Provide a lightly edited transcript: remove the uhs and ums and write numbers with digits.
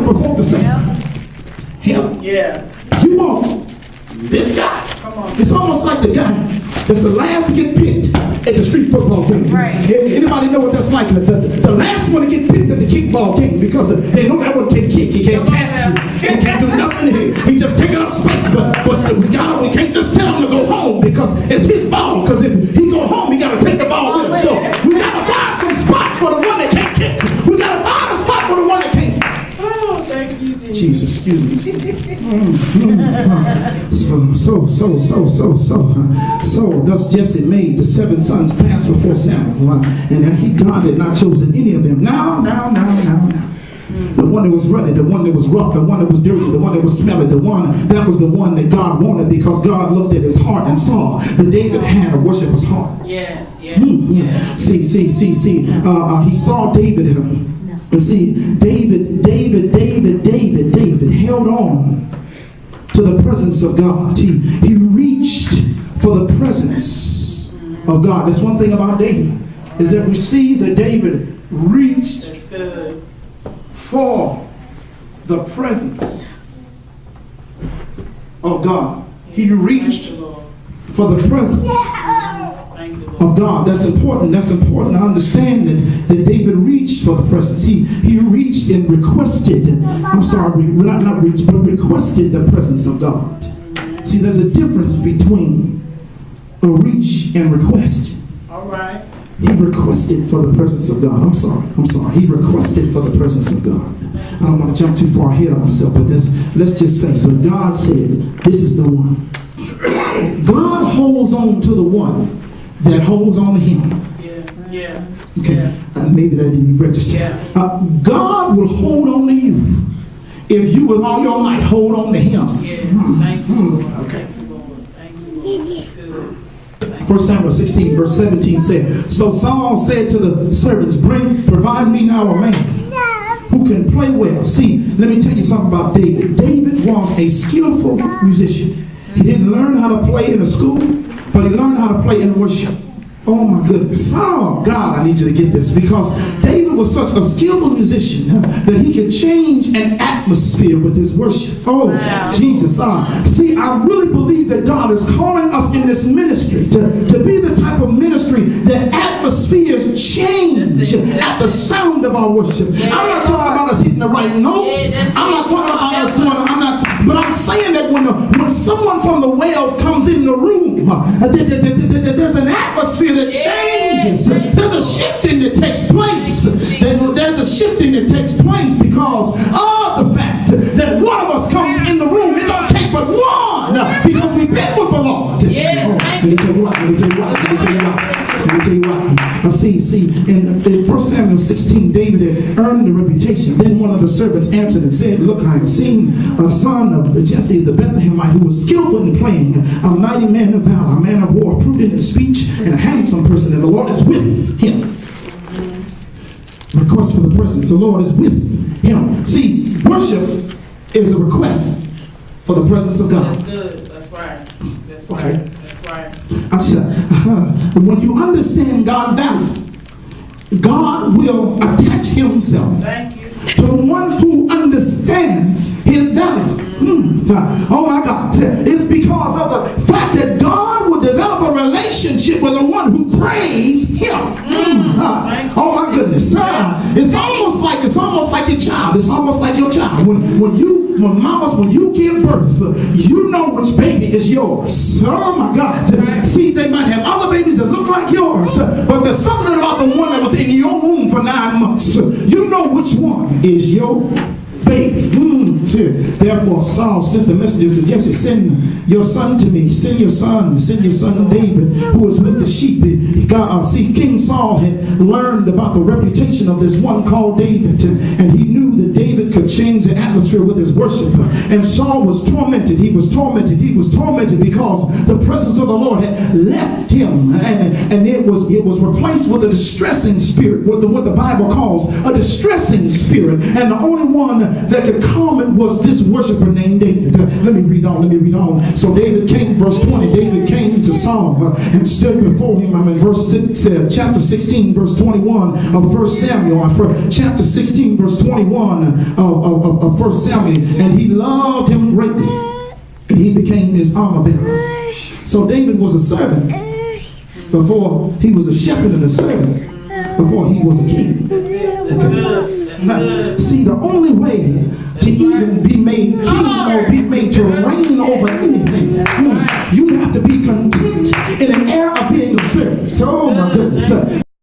for folk to say, him? Yeah. You want this guy? Come on. It's almost like the guy that's the last to get picked at the street football game. Right. Anybody know what that's like? The last one to get picked at the kickball game because they know that one can kick. He can't catch you. He can't do nothing. He just taking up space. But we can't just tell him to go home because it's his ball. Because if he go home, he got to take the ball with him. So we got to find some spot for the one that can't kick. We got to find a spot for the one that can't. Oh, thank you, Jesus, excuse me. So thus Jesse made the 7 sons pass before Samuel, and God had not chosen any of them. Now. The one that was ruddy, the one that was rough, the one that was dirty, the one that was smelly, that was the one that God wanted because God looked at his heart and saw that David had a worshiper's heart. Yes. See. He saw David. And see, David held on to the presence of God. He reached for the presence of God. That's one thing about David, is that we see that David reached for the presence of God. He reached for the presence of God. That's important. That's important to understand that David reached for the presence. He reached and requested. I'm sorry, not reached, but requested the presence of God. See, there's a difference between a reach and request. All right. He requested for the presence of God. I'm sorry. He requested for the presence of God. I don't want to jump too far ahead of myself, but let's just say, but God said, this is the one. God holds on to the one that holds on to him. Yeah. Okay. Maybe that didn't register. Yeah. God will hold on to you if you with all your might hold on to him. Yeah. Thank you, Lord. Okay. Thank you, Lord. 1 Samuel 16 verse 17 said, so Saul said to the servants, provide me now a man who can play well. See, let me tell you something about David. David was a skillful musician. He didn't learn how to play in a school, but he learned how to play in worship. Oh my goodness. Oh God, I need you to get this, because David was such a skillful musician that he could change an atmosphere with his worship. Oh, wow. Jesus. See, I really believe that God is calling us in this ministry to be the type of ministry that atmospheres change at the sound of our worship. I'm not talking about us hitting the right notes. I'm not talking about us doing, but I'm saying that when someone from the well comes in the room, there's an atmosphere that changes. There's a shifting that takes place. There's a shifting that takes place because of the fact that one of us comes in the room. It don't take but one, because we've been with the Lord. Let me tell you why. See, in 1 Samuel 16, David had earned the reputation. Then one of the servants answered and said, look, I have seen a son of Jesse the Bethlehemite who was skillful in playing, a mighty man of valor, a man of war, prudent in speech, and a handsome person, and the Lord is with him. Request for the presence. The Lord is with him. See, worship is a request for the presence of God. That's good. That's right. That's right. Okay. That's right. I said, when you understand God's value, God will attach himself to the one who understands his value. Oh my God. It's because of the fact that God will develop a relationship with the one who craves him. Oh my goodness. It's almost like your child. It's almost like your child. When you give birth, you know which baby is yours. Oh my God. See, they might have other babies that look like yours, but there's something about the one that was in your womb for 9 months. You know which one is your baby. Therefore Saul sent the messengers to Jesse, send your son to me. Send your son David, who is with the sheep. King Saul had learned about the reputation of this one called David, and he knew that David could change the atmosphere with his worship. And Saul was tormented. He was tormented because the presence of the Lord had left him, and it was replaced with a distressing spirit, what the Bible calls a distressing spirit. And the only one that could calm it was this worshiper named David. Let me read on. So David came, verse 20, David came to Saul and stood before him. I'm in chapter 16, verse 21 of 1 Samuel. Chapter 16, verse 21 of of 1 Samuel, and he loved him greatly, and he became his armor bearer. So David was a servant before he was a shepherd, and a servant before he was a king. Now, see, the only way to even be made king or be made to reign over anything, you have to